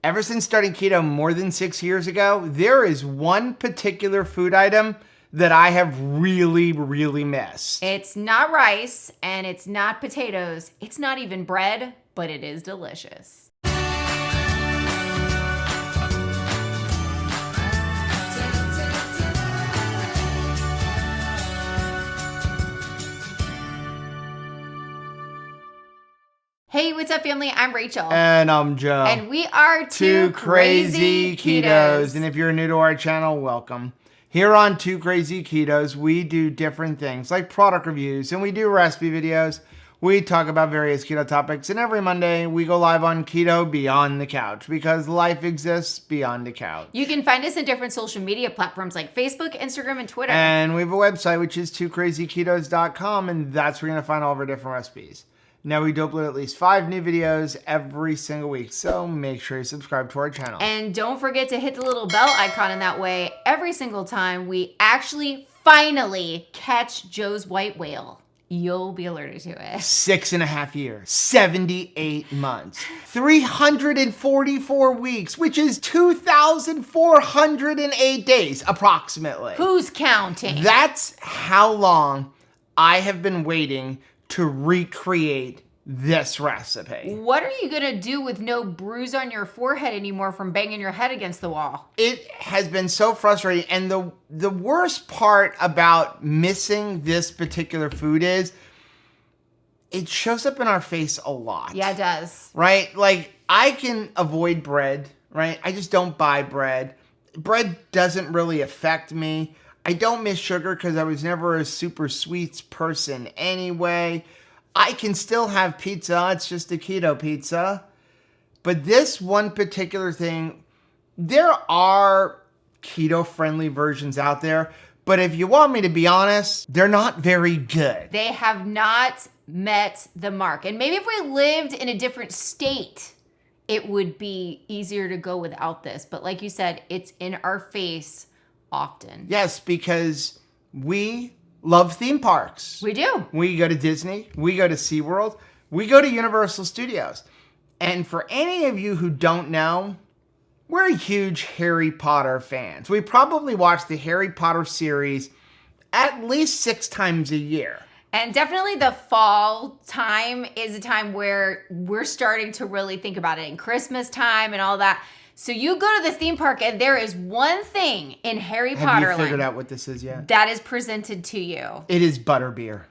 Ever since starting keto more than 6 years ago, there is one particular food item that I have really, really missed. It's not rice and it's not potatoes. It's not even bread, but it is delicious. Hey, what's up, family? I'm Rachel. And I'm Joe. And we are Two Crazy Ketos. And if you're new to our channel, welcome. Here on Two Crazy Ketos, we do different things like product reviews and we do recipe videos. We talk about various keto topics, and every Monday we go live on Keto Beyond the Couch because life exists beyond the couch. You can find us in different social media platforms like Facebook, Instagram, and Twitter. And we have a website, which is twocrazyketos.com, and that's where you're going to find all of our different recipes. Now, we do upload at least 5 new videos every single week, so make sure you subscribe to our channel. And don't forget to hit the little bell icon, in that way, every single time we actually finally catch Joe's white whale, you'll be alerted to it. 6.5 years, 78 months, 344 weeks, which is 2,408 days, approximately. Who's counting? That's how long I have been waiting to recreate this recipe. What are you gonna do with no bruise on your forehead anymore from banging your head against the wall? It has been so frustrating, and the worst part about missing this particular food is it shows up in our face a lot. Yeah, it does. Right? Like, I can avoid bread, right? I just don't buy bread. Bread doesn't really affect me. I don't miss sugar because I was never a super sweets person anyway. I can still have pizza. It's just a keto pizza. But this one particular thing, there are keto-friendly versions out there. But if you want me to be honest, they're not very good. They have not met the mark. And maybe if we lived in a different state, it would be easier to go without this. But like you said, it's in our face often. Yes, because we love theme parks. We do. We go to Disney. We go to SeaWorld. We go to Universal Studios. And for any of you who don't know, we're huge Harry Potter fans. We probably watch the Harry Potter series at least 6 times a year. And definitely the fall time is a time where we're starting to really think about it, in Christmas time and all that. So you go to the theme park and there is one thing in Harry Potter Have you figured out what this is yet? that is presented to you. It is butterbeer.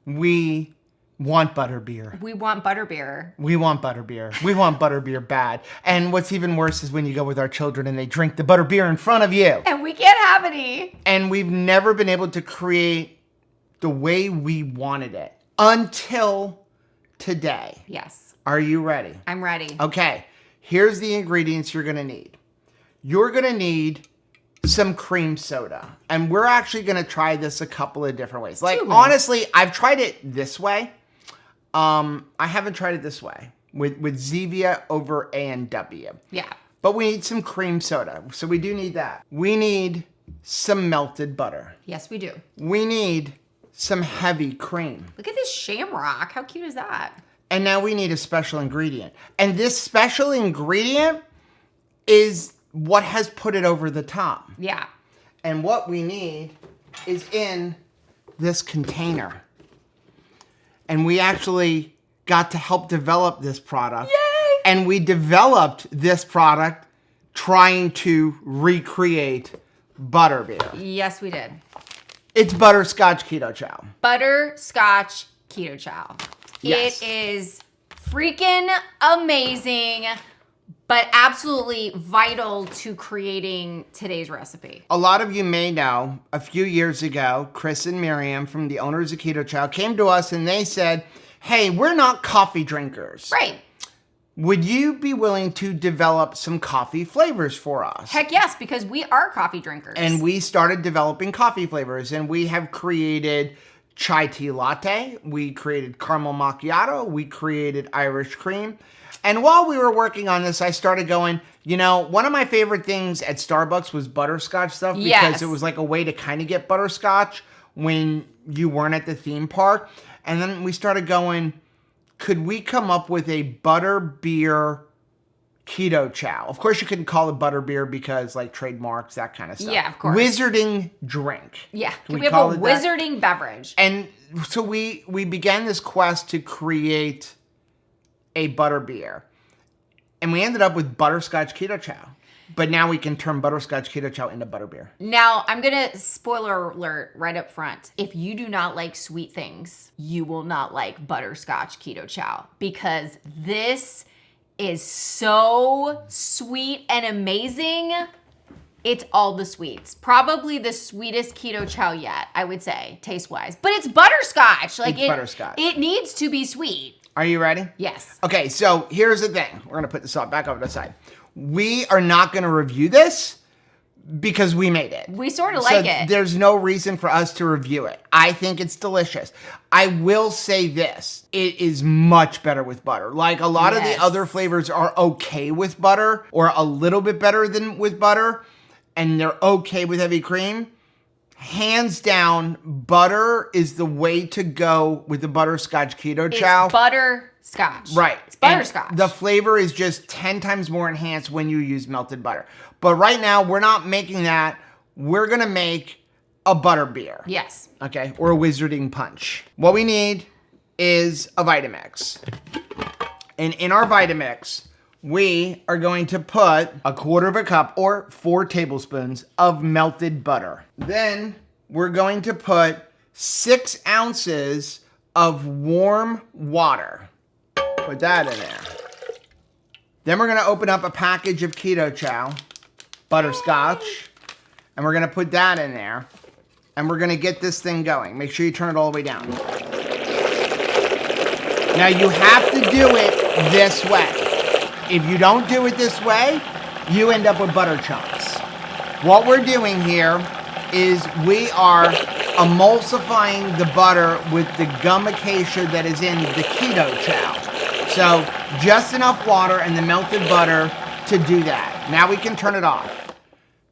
We want butterbeer. We want butterbeer. We want butterbeer. We want butterbeer bad. And what's even worse is when you go with our children and they drink the butterbeer in front of you. And we can't have any. And we've never been able to create the way we wanted it until today. Yes. Are you ready? I'm ready. Okay. Here's the ingredients you're going to need. You're going to need some cream soda. And we're actually going to try this a couple of different ways. Like, honestly, I've tried it this way. I haven't tried it this way with Zevia over A&W. Yeah. But we need some cream soda. So we do need that. We need some melted butter. Yes, we do. We need some heavy cream. Look at this shamrock. How cute is that? And now we need a special ingredient. And this special ingredient is what has put it over the top. Yeah. And what we need is in this container. And we actually got to help develop this product. Yay! And we developed this product trying to recreate butterbeer. Yes, we did. It's Butterscotch Keto Chow. Butterscotch Keto Chow. Yes. It is freaking amazing, but absolutely vital to creating today's recipe. A lot of you may know, a few years ago, Chris and Miriam from the owners of Keto Chow came to us and they said, hey, we're not coffee drinkers. Right. Would you be willing to develop some coffee flavors for us? Heck yes, because we are coffee drinkers. And we started developing coffee flavors, and we have created chai tea latte, we created caramel macchiato, we created Irish cream. And while we were working on this, I started going, you know, one of my favorite things at Starbucks was butterscotch stuff because it was like a way to kind of get butterscotch when you weren't at the theme park. And then we started going, could we come up with a butter beer keto chow. Of course, you couldn't call it butterbeer because like trademarks, that kind of stuff. Yeah, of course. Wizarding drink. Yeah. Can we have call a it that? wizarding beverage. And so we began this quest to create a butterbeer. And we ended up with Butterscotch Keto Chow. But now we can turn Butterscotch Keto Chow into butterbeer. Now, I'm going to spoiler alert right up front. If you do not like sweet things, you will not like Butterscotch Keto Chow because this is so sweet and amazing. It's all the sweets. Probably the sweetest keto chow yet, I would say, taste-wise. But it's butterscotch. Like It's butterscotch. It needs to be sweet. Are you ready? Yes. Okay, so here's the thing. We're going to put this back over to the side. We are not going to review this because we made it. We sort of like it. There's no reason for us to review it. I think it's delicious. I will say this. It is much better with butter. Like a lot of the other flavors are okay with butter or a little bit better than with butter, and they're okay with heavy cream. Hands down, butter is the way to go with the Butterscotch Keto Chow. It's butterscotch. Right. It's butterscotch. And the flavor is just 10 times more enhanced when you use melted butter. But right now, we're not making that. We're going to make a butter beer. Yes. Okay, or a wizarding punch. What we need is a Vitamix. And in our Vitamix, we are going to put 1/4 cup or 4 tablespoons of melted butter. Then we're going to put 6 ounces of warm water. Put that in there. Then we're going to open up a package of Keto Chow, butterscotch, and we're going to put that in there. And we're going to get this thing going. Make sure you turn it all the way down. Now you have to do it this way. If you don't do it this way, you end up with butter chunks. What we're doing here is we are emulsifying the butter with the gum acacia that is in the Keto Chow. So just enough water and the melted butter to do that. Now we can turn it off.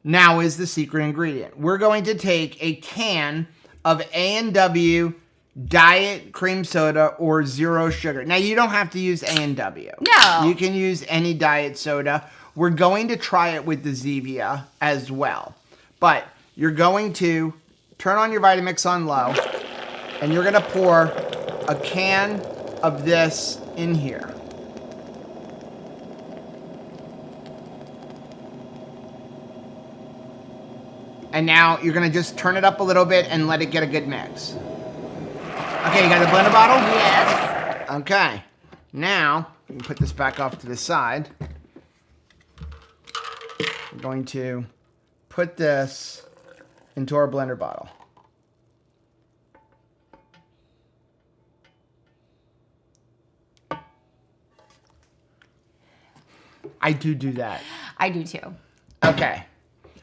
Now is the secret ingredient. We're going to take a can of A&W diet cream soda or zero sugar. Now, you don't have to use A&W. No. You can use any diet soda. We're going to try it with the Zevia as well. But you're going to turn on your Vitamix on low, and you're going to pour a can of this in here. And now you're going to just turn it up a little bit and let it get a good mix. Okay, you got the blender bottle? Yes. Okay. Now, we can put this back off to the side. We're going to put this into our blender bottle. I do that. I do too. Okay.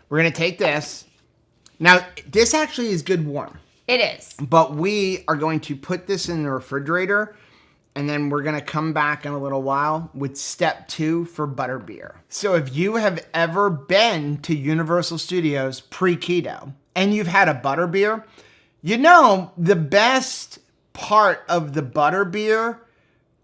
We're going to take this. Now, this actually is good warm. It is. But we are going to put this in the refrigerator, and then we're going to come back in a little while with step 2 for butterbeer. So if you have ever been to Universal Studios pre-keto and you've had a butterbeer, you know the best part of the butterbeer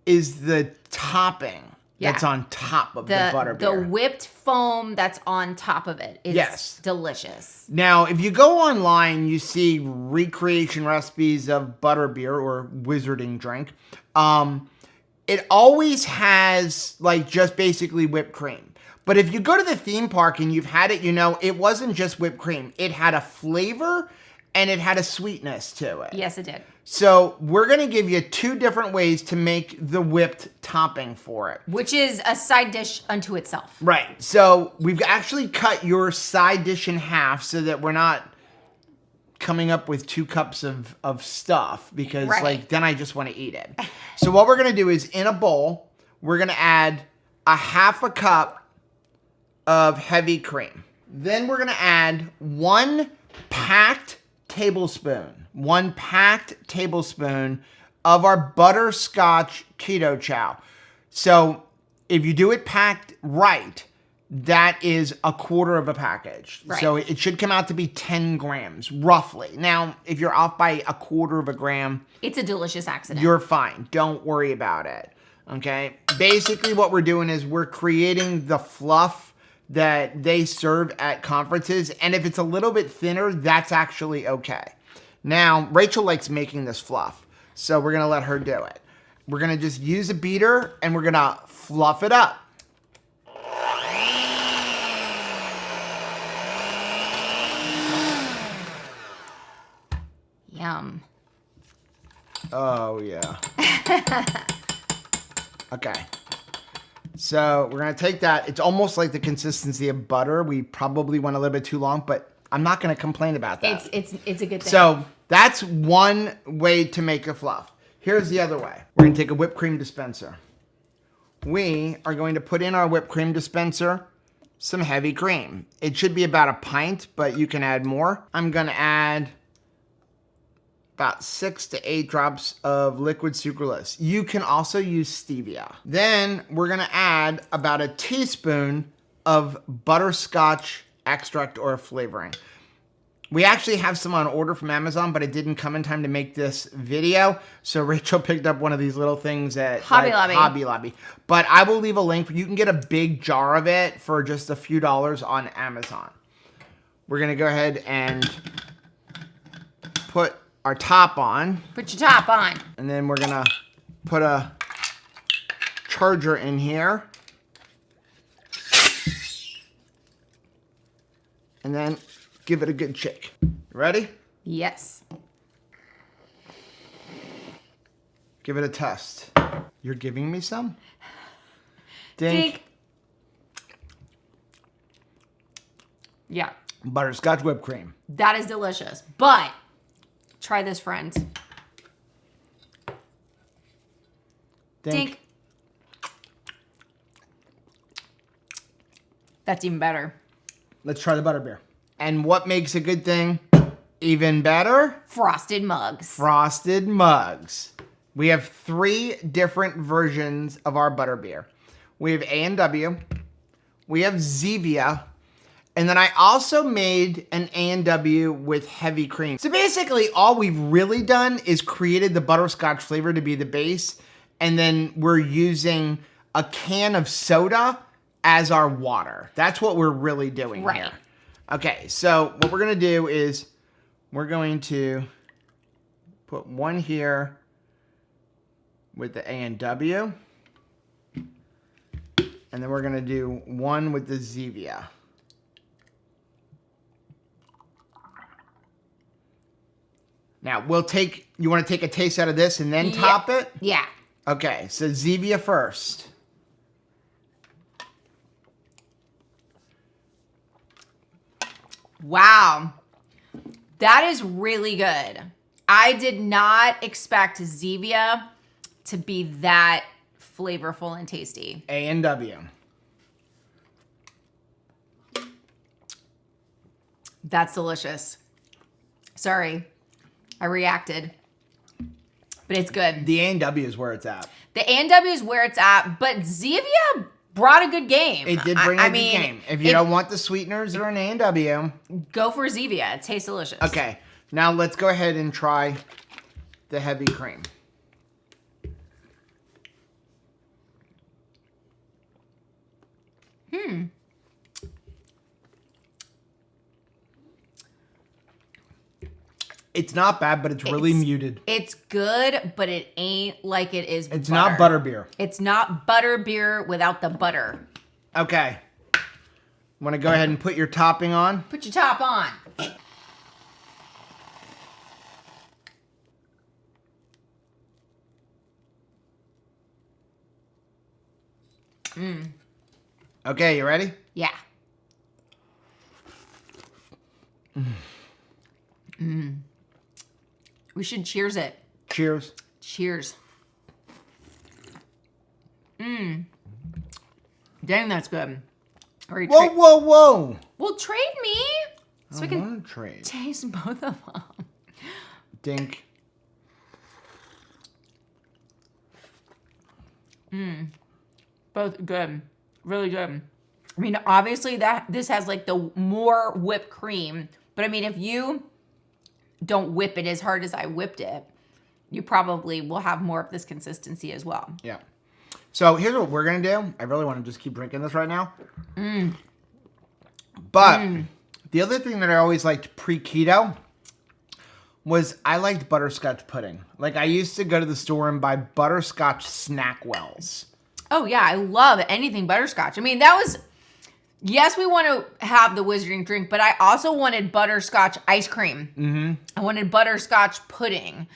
is the topping. That's on top of the butterbeer. The whipped foam that's on top of it is delicious. Now, if you go online, you see recreation recipes of butterbeer or wizarding drink. It always has like just basically whipped cream. But if you go to the theme park and you've had it, you know it wasn't just whipped cream. It had a flavor and it had a sweetness to it. Yes, it did. So we're going to give you 2 different ways to make the whipped topping for it. Which is a side dish unto itself. Right. So we've actually cut your side dish in half so that we're not coming up with 2 cups of stuff because like then I just want to eat it. So what we're going to do is in a bowl, we're going to add a 1/2 cup of heavy cream. Then we're going to add 1 packed tablespoon of our butterscotch keto chow. So if you do it packed right, that is 1/4 package. Right. So it should come out to be 10 grams, roughly. Now, if you're off by 1/4 gram, it's a delicious accident. you're fine. Don't worry about it. Okay, basically what we're doing is we're creating the fluff that they serve at conferences, and if it's a little bit thinner, that's actually okay. Now, Rachel likes making this fluff, so we're gonna let her do it. We're gonna just use a beater and we're gonna fluff it up. Yum. Oh, yeah. Okay. So we're going to take that. It's almost like the consistency of butter. We probably went a little bit too long, but I'm not going to complain about that. It's a good thing. So that's one way to make a fluff. Here's the other way. We're going to take a whipped cream dispenser. We are going to put in our whipped cream dispenser some heavy cream. It should be about a pint, but you can add more. I'm going to add about 6 to 8 drops of liquid sucralose. You can also use stevia. Then we're gonna add about a teaspoon of butterscotch extract or flavoring. We actually have some on order from Amazon, but it didn't come in time to make this video. So Rachel picked up one of these little things at Hobby Lobby. But I will leave a link. You can get a big jar of it for just a few dollars on Amazon. We're gonna go ahead and put our top on. Put your top on. And then we're gonna put a charger in here. And then give it a good shake. Ready? Yes. Give it a test. You're giving me some? Dink. Yeah. Butterscotch whipped cream. That is delicious. But try this, friends. Dink. That's even better. Let's try the butterbeer. And what makes a good thing even better? Frosted mugs. Frosted mugs. We have 3 different versions of our butterbeer. We have A&W. We have Zevia. And then I also made an A&W with heavy cream. So basically all we've really done is created the butterscotch flavor to be the base. And then we're using a can of soda as our water. That's what we're really doing here. Okay, so what we're gonna do is we're going to put one here with the A&W. And then we're gonna do one with the Zevia. Now, you want to take a taste out of this and then top it? Yeah. Okay, so Zevia first. Wow. That is really good. I did not expect Zevia to be that flavorful and tasty. A&W. That's delicious. Sorry. I reacted, but it's good. The A&W is where it's at. The A&W is where it's at, but Zevia brought a good game. It did bring a good game. If you don't want the sweeteners or an A&W, go for Zevia. It tastes delicious. Okay, now let's go ahead and try the heavy cream. It's not bad, but it's really muted. It's good, but it ain't like it is It's butter. not butterbeer. It's not butterbeer without the butter. Okay. Want to go ahead and put your topping on? Put your top on. Okay, you ready? Yeah. We should cheers it. Cheers. Cheers. Dang, that's good. Whoa, whoa, whoa. Well, trade me. So we can trade. taste both of them. Dink. Both good. Really good. I mean, obviously this has like the more whipped cream, but I mean, if you don't whip it as hard as I whipped it, you probably will have more of this consistency as well. Yeah. So here's what we're going to do. I really want to just keep drinking this right now. But the other thing that I always liked pre-keto was I liked butterscotch pudding. Like, I used to go to the store and buy butterscotch snack wells. Oh, yeah. I love anything butterscotch. I mean, that was... Yes, we want to have the wizarding drink, but I also wanted butterscotch ice cream. Mm-hmm. I wanted butterscotch pudding.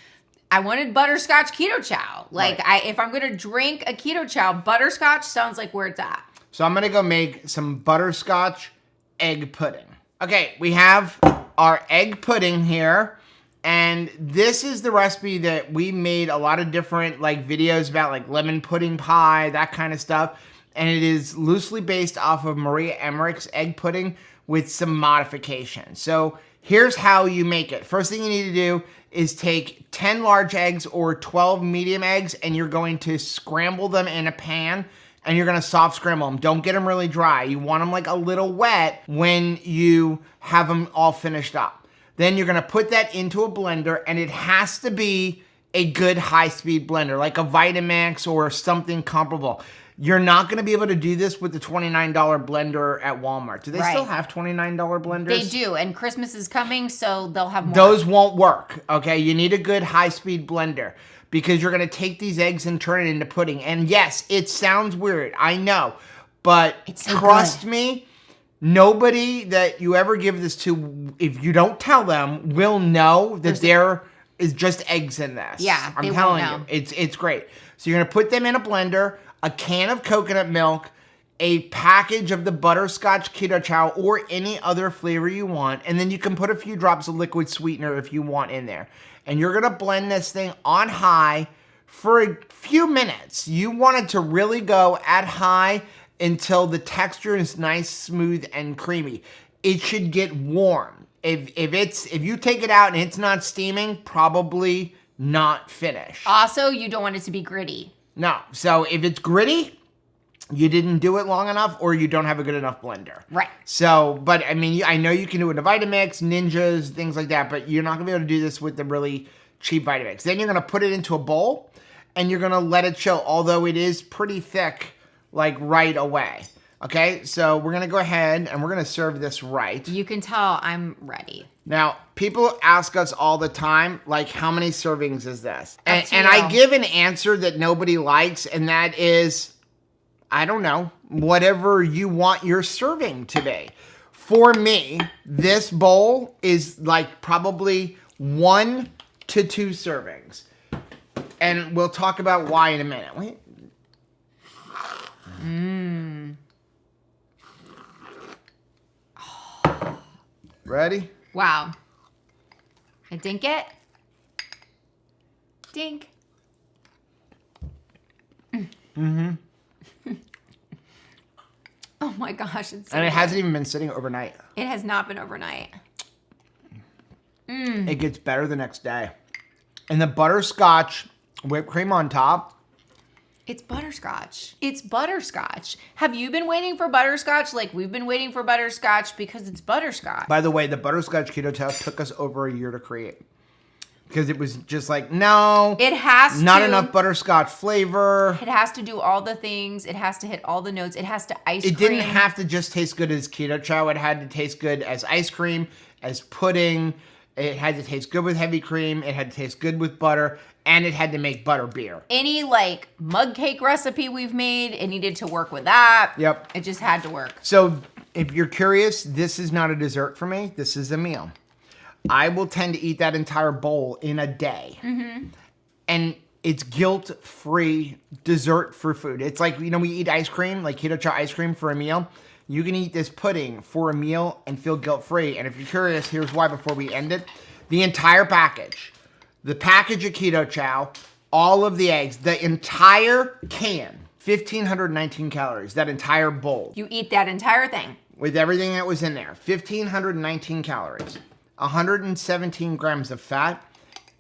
I wanted butterscotch keto chow. Like, Right. if I'm going to drink a keto chow, butterscotch sounds like where it's at. So I'm going to go make some butterscotch egg pudding. Okay, we have our egg pudding here. And this is the recipe that we made a lot of different like videos about, like lemon pudding pie, that kind of stuff. And it is loosely based off of Maria Emmerich's egg pudding with some modifications. So here's how you make it. First thing you need to do is take 10 large eggs or 12 medium eggs, and you're going to scramble them in a pan, and you're going to soft scramble them. Don't get them really dry. You want them like a little wet when you have them all finished up. Then you're going to put that into a blender, and it has to be a good high-speed blender, like a Vitamix or something comparable. You're not going to be able to do this with the $29 blender at Walmart. Do they still have $29 blenders? They do, and Christmas is coming, so they'll have more. Those won't work, okay? You need a good high-speed blender because you're going to take these eggs and turn it into pudding. And yes, it sounds weird, I know, but trust me, nobody that you ever give this to, if you don't tell them, will know that there is just eggs in this. Yeah, I'm telling you, it's great. So you're going to put them in a blender, a can of coconut milk, a package of the butterscotch keto chow or any other flavor you want, and then you can put a few drops of liquid sweetener if you want in there. And you're gonna blend this thing on high for a few minutes. You want it to really go at high until the texture is nice, smooth, and creamy. It should get warm. If you take it out and it's not steaming, probably not finished. Also, you don't want it to be gritty. No. So if it's gritty, you didn't do it long enough or you don't have a good enough blender. Right. So, but I mean, I know you can do it in a Vitamix, Ninjas, things like that, but you're not going to be able to do this with the really cheap Vitamix. Then you're going to put it into a bowl and you're going to let it chill, although it is pretty thick, like right away. Okay, so we're going to go ahead and we're going to serve this right. You can tell I'm ready. Now, people ask us all the time, like, how many servings is this? And I give an answer that nobody likes, and that is, I don't know, whatever you want your serving to be. For me, this bowl is like probably 1 to 2 servings. And we'll talk about why in a minute. Wait. Ready? Wow. I dink it. Dink. Mm-hmm. Oh my gosh, it's so And it good. hasn't even been sitting overnight. It has not been overnight. It gets better the next day. And the butterscotch whipped cream on top. It's butterscotch. It's butterscotch. Have you been waiting for butterscotch? Like we've been waiting for butterscotch because it's butterscotch. By the way, the butterscotch keto test took us over a year to create. Because it was just like, no. It has not enough butterscotch flavor. It has to do all the things. It has to hit all the notes. It has to ice cream. It didn't have to just taste good as keto chow. It had to taste good as ice cream, as pudding. It had to taste good with heavy cream. It had to taste good with butter. And it had to make butter beer. Any like mug cake recipe we've made, it needed to work with that. Yep. It just had to work. So if you're curious, this is not a dessert for me. This is a meal. I will tend to eat that entire bowl in a day. Mm-hmm. And it's guilt-free dessert for food. It's like, you know, we eat ice cream, like keto chow ice cream for a meal. You can eat this pudding for a meal and feel guilt-free. And if you're curious, here's why before we end it. The entire package, the package of keto chow, all of the eggs, the entire can, 1,519 calories, that entire bowl. You eat that entire thing. With everything that was in there, 1,519 calories. 117 grams of fat,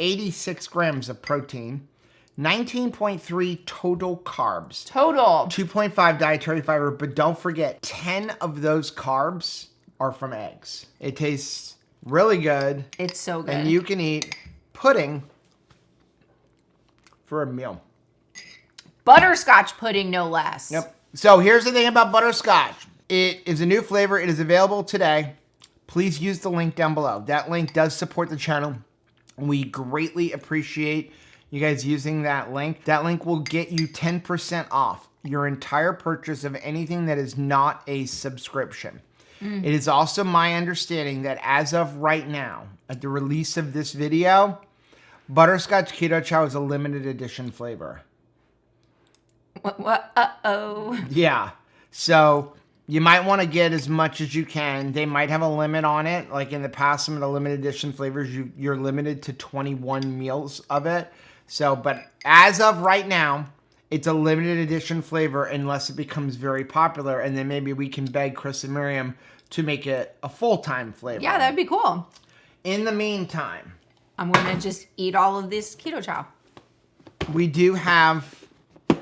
86 grams of protein, 19.3 total carbs. Total. 2.5 dietary fiber, but don't forget, 10 of those carbs are from eggs. It tastes really good. It's so good. And you can eat pudding for a meal. butterscotch pudding, no less. Yep. So here's the thing about butterscotch. It is a new flavor. It is available today. Please use the link down below. That link does support the channel. We greatly appreciate you guys using that link. That link will get you 10% off your entire purchase of anything that is not a subscription. It is also my understanding that as of right now, at the release of this video, Butterscotch Keto Chow is a limited edition flavor. What? Uh-oh. Yeah. So you might want to get as much as you can. They might have a limit on it. Like in the past, some of the limited edition flavors, you're limited to 21 meals of it. So, but as of right now, it's a limited edition flavor unless it becomes very popular. And then maybe we can beg Chris and Miriam to make it a full-time flavor. Yeah, that'd be cool. In the meantime, I'm going to just eat all of this keto chow. we do have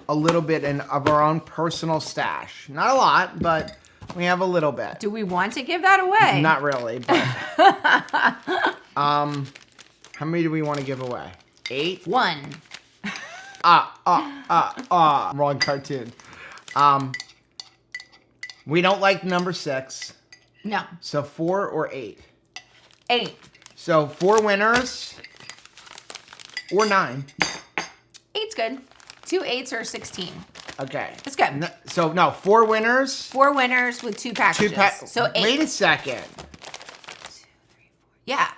a little bit of our own personal stash. Not a lot, but we have a little bit. Do we want to give that away? Not really, but how many do we want to give away? 8? 1. Wrong cartoon. We don't like number 6. No. So 4 or 8? 8. So 4 winners or 9. 8's good. 2 8s are 16. Okay. That's good. So no, 4 winners. 4 winners with 2 packages. So 8. Wait a second. 2, 3, 4. Yeah.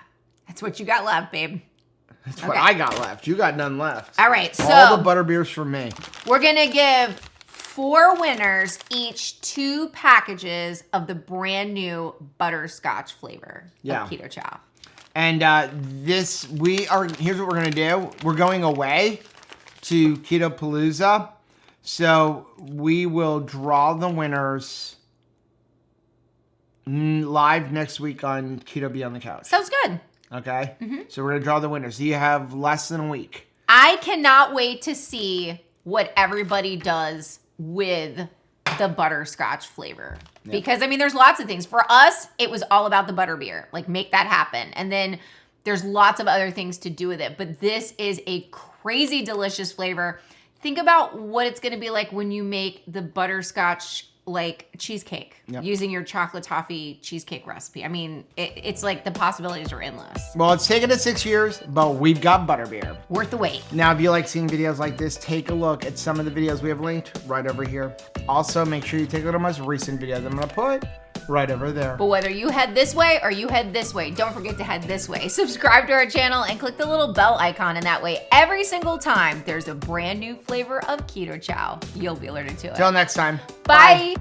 That's what you got left, babe. That's what I got left. You got none left. All right. So all the butter beers for me. we're going to give 4 winners each 2 packages of the brand new butterscotch flavor of Keto Chow. And here's what we're gonna do. We're going away to Keto Palooza. So we will draw the winners live next week on Keto Beyond the Couch. Sounds good. Okay? So we're gonna draw the winners. You have less than a week. I cannot wait to see what everybody does with the butterscotch flavor. Because, I mean, there's lots of things. For us, it was all about the butterbeer. Like, make that happen. And then there's lots of other things to do with it. But this is a crazy delicious flavor. Think about what it's going to be like when you make the butterscotch, like, cheesecake. Using your chocolate toffee cheesecake recipe. I mean, it's like the possibilities are endless. Well, it's taken us 6 years, but we've got butterbeer. Worth the wait. Now, if you like seeing videos like this, take a look at some of the videos we have linked right over here. Also, make sure you take a look at my most recent videos I'm going to put right over there. But whether you head this way or you head this way, don't forget to head this way. Subscribe to our channel and click the little bell icon, and that way every single time there's a brand new flavor of Keto Chow, you'll be alerted to it. Till next time. Bye.